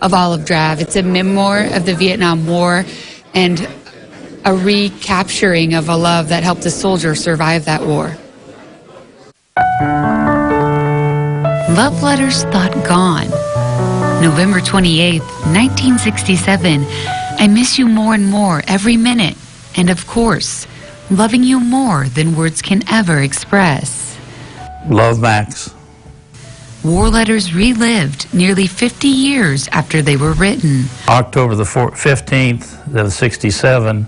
of Olive Drab. It's a memoir of the Vietnam War and a recapturing of a love that helped a soldier survive that war. Love letters thought gone. November 28th, 1967. I miss you more and more every minute. And of course, loving you more than words can ever express. Love, Max. War letters relived nearly 50 years after they were written. October the 15th of 67,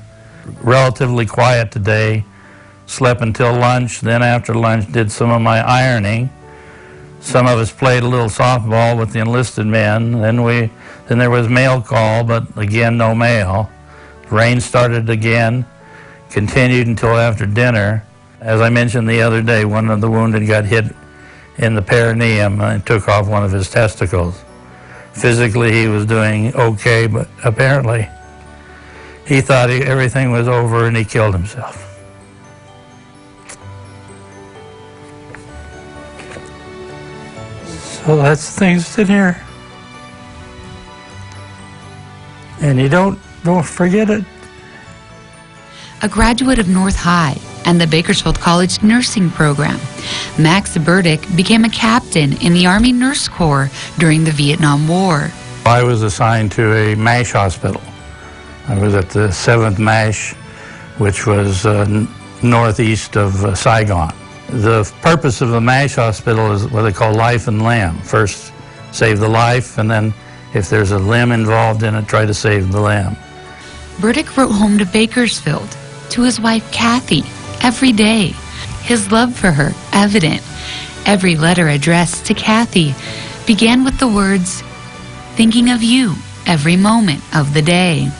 relatively quiet today. Slept until lunch, then after lunch did some of my ironing. Some of us played a little softball with the enlisted men. Then there was mail call, but again, no mail. Rain started again, continued until after dinner. As I mentioned the other day, one of the wounded got hit in the perineum and took off one of his testicles. Physically, he was doing okay, but apparently he thought everything was over and he killed himself. So that's the things in here. And you don't forget it. A graduate of North High and the Bakersfield College nursing program, Max Burdick became a captain in the Army Nurse Corps during the Vietnam War. I was assigned to a MASH hospital. I was at the 7th MASH, which was northeast of Saigon. The purpose of the MASH hospital is what they call life and limb. First, save the life, and then if there's a limb involved in it, try to save the limb. Burdick wrote home to Bakersfield, to his wife Kathy, every day. His love for her evident. Every letter addressed to Kathy began with the words, "Thinking of you every moment of the day."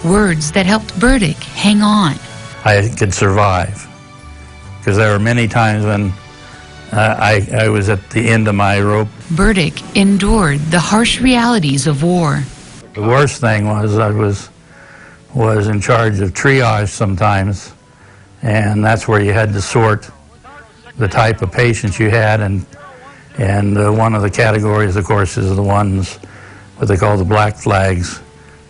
Words that helped Burdick hang on. I could survive, because there were many times when I was at the end of my rope. Burdick endured the harsh realities of war. The worst thing was I was in charge of triage sometimes, and that's where you had to sort the type of patients you had, and one of the categories, of course, is the ones what they call the black flags,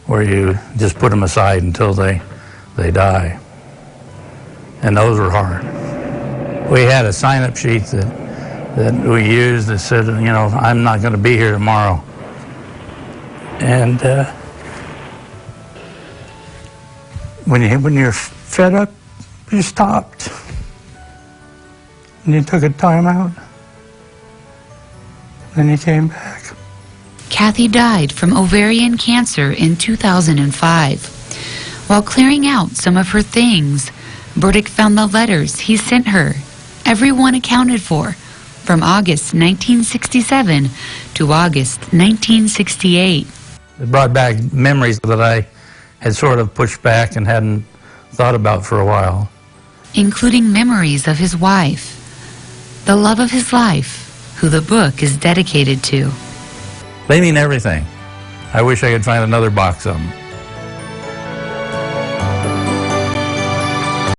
where you just put them aside until they die. And those were hard. We had a sign-up sheet that we used that said, you know, I'm not going to be here tomorrow. And when you're fed up, you stopped. And you took a time out. Then you came back. Kathy died from ovarian cancer in 2005. While clearing out some of her things, Burdick found the letters he sent her, every one accounted for, from August 1967 to August 1968. It brought back memories that I had sort of pushed back and hadn't thought about for a while. Including memories of his wife, the love of his life, who the book is dedicated to. They mean everything. I wish I could find another box of them.